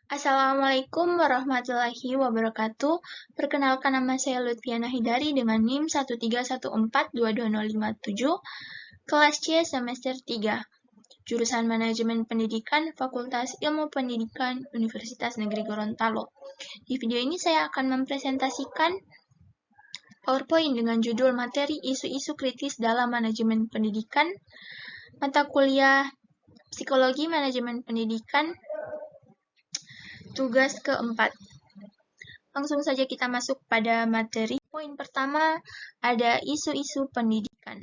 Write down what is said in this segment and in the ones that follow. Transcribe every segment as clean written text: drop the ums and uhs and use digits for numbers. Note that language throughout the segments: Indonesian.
Assalamualaikum warahmatullahi wabarakatuh. Perkenalkan, nama saya Lutfiana Hidari dengan NIM 131422057, kelas C semester 3, jurusan Manajemen Pendidikan, Fakultas Ilmu Pendidikan, Universitas Negeri Gorontalo. Di video ini saya akan mempresentasikan PowerPoint dengan judul materi isu-isu kritis dalam manajemen pendidikan, mata kuliah Psikologi Manajemen Pendidikan, tugas keempat. Langsung saja kita masuk pada materi. Poin pertama ada isu-isu pendidikan.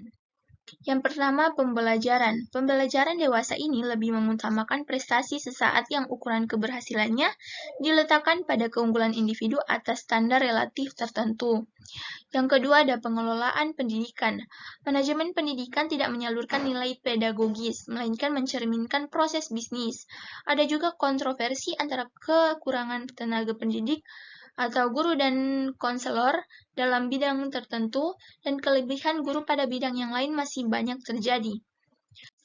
Yang pertama, pembelajaran. Pembelajaran dewasa ini lebih mengutamakan prestasi sesaat yang ukuran keberhasilannya diletakkan pada keunggulan individu atas standar relatif tertentu. Yang kedua, ada pengelolaan pendidikan. Manajemen pendidikan tidak menyalurkan nilai pedagogis, melainkan mencerminkan proses bisnis. Ada juga kontroversi antara kekurangan tenaga pendidik atau guru dan konselor dalam bidang tertentu, dan kelebihan guru pada bidang yang lain masih banyak terjadi.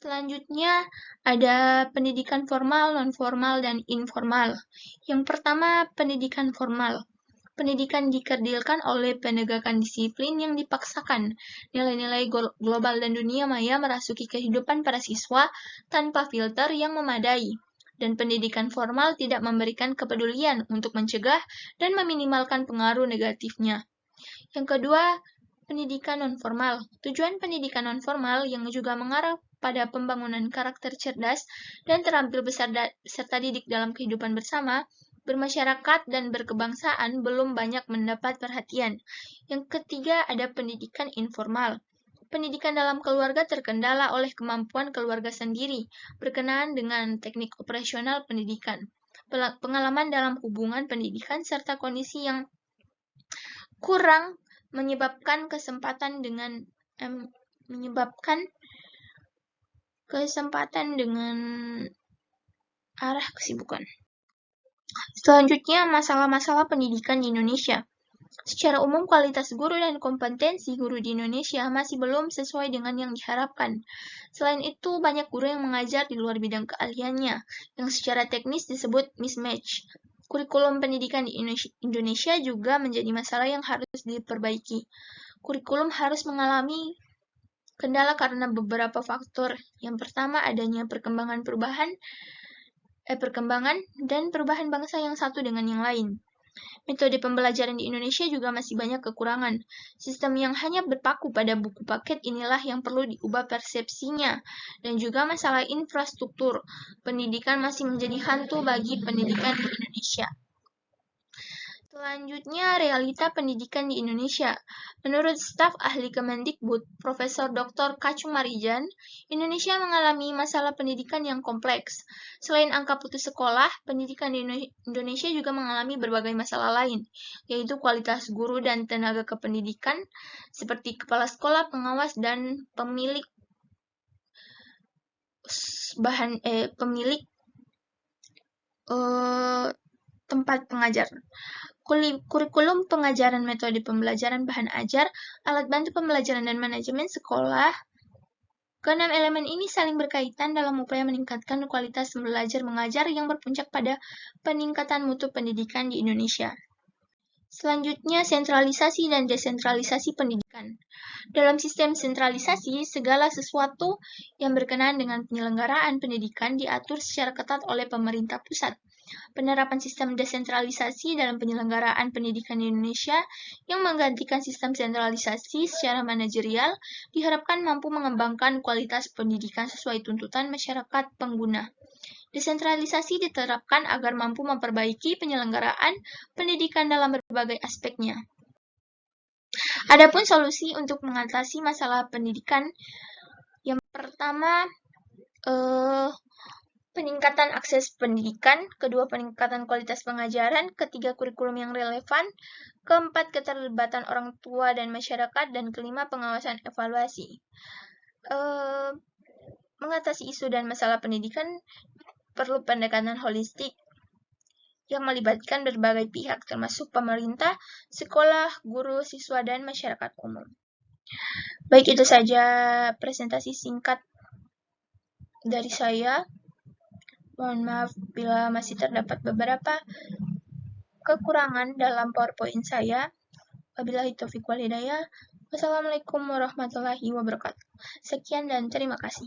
Selanjutnya, ada pendidikan formal, non-formal, dan informal. Yang pertama, pendidikan formal. Pendidikan dikerdilkan oleh penegakan disiplin yang dipaksakan. Nilai-nilai global dan dunia maya merasuki kehidupan para siswa tanpa filter yang memadai. Dan pendidikan formal tidak memberikan kepedulian untuk mencegah dan meminimalkan pengaruh negatifnya. Yang kedua, pendidikan nonformal. Tujuan pendidikan nonformal yang juga mengarah pada pembangunan karakter cerdas dan terampil serta didik dalam kehidupan bersama, bermasyarakat, dan berkebangsaan belum banyak mendapat perhatian. Yang ketiga, ada pendidikan informal. Pendidikan dalam keluarga terkendala oleh kemampuan keluarga sendiri berkenaan dengan teknik operasional pendidikan, pengalaman dalam hubungan pendidikan, serta kondisi yang kurang menyebabkan kesempatan dengan arah kesibukan. Selanjutnya, masalah-masalah pendidikan di Indonesia. Secara umum, kualitas guru dan kompetensi guru di Indonesia masih belum sesuai dengan yang diharapkan. Selain itu, banyak guru yang mengajar di luar bidang keahliannya, yang secara teknis disebut mismatch. Kurikulum pendidikan di Indonesia juga menjadi masalah yang harus diperbaiki. Kurikulum harus mengalami kendala karena beberapa faktor. Yang pertama, adanya perkembangan dan perubahan bangsa yang satu dengan yang lain. Metode pembelajaran di Indonesia juga masih banyak kekurangan. Sistem yang hanya berpaku pada buku paket inilah yang perlu diubah persepsinya. Dan juga masalah infrastruktur pendidikan masih menjadi hantu bagi pendidikan di Indonesia. Selanjutnya, realita pendidikan di Indonesia. Menurut staf ahli Kemendikbud, Profesor Dr. Kacung Marijan, Indonesia mengalami masalah pendidikan yang kompleks. Selain angka putus sekolah, pendidikan di Indonesia juga mengalami berbagai masalah lain, yaitu kualitas guru dan tenaga kependidikan, seperti kepala sekolah, pengawas, dan pemilik tempat pengajar. Kurikulum pengajaran, metode pembelajaran, bahan ajar, alat bantu pembelajaran, dan manajemen sekolah. Keenam elemen ini saling berkaitan dalam upaya meningkatkan kualitas belajar mengajar yang berpuncak pada peningkatan mutu pendidikan di Indonesia. Selanjutnya, sentralisasi dan desentralisasi pendidikan. Dalam sistem sentralisasi, segala sesuatu yang berkenaan dengan penyelenggaraan pendidikan diatur secara ketat oleh pemerintah pusat. Penerapan sistem desentralisasi dalam penyelenggaraan pendidikan di Indonesia yang menggantikan sistem sentralisasi secara manajerial diharapkan mampu mengembangkan kualitas pendidikan sesuai tuntutan masyarakat pengguna. Desentralisasi diterapkan agar mampu memperbaiki penyelenggaraan pendidikan dalam berbagai aspeknya. Adapun solusi untuk mengatasi masalah pendidikan, yang pertama, peningkatan akses pendidikan, kedua, peningkatan kualitas pengajaran, ketiga, kurikulum yang relevan, keempat, keterlibatan orang tua dan masyarakat, dan kelima, pengawasan evaluasi. Mengatasi isu dan masalah pendidikan perlu pendekatan holistik yang melibatkan berbagai pihak, termasuk pemerintah, sekolah, guru, siswa, dan masyarakat umum. Baik, itu saja presentasi singkat dari saya. Mohon maaf bila masih terdapat beberapa kekurangan dalam PowerPoint saya. Wabillahi taufiq wal hidayah. Wassalamualaikum warahmatullahi wabarakatuh. Sekian dan terima kasih.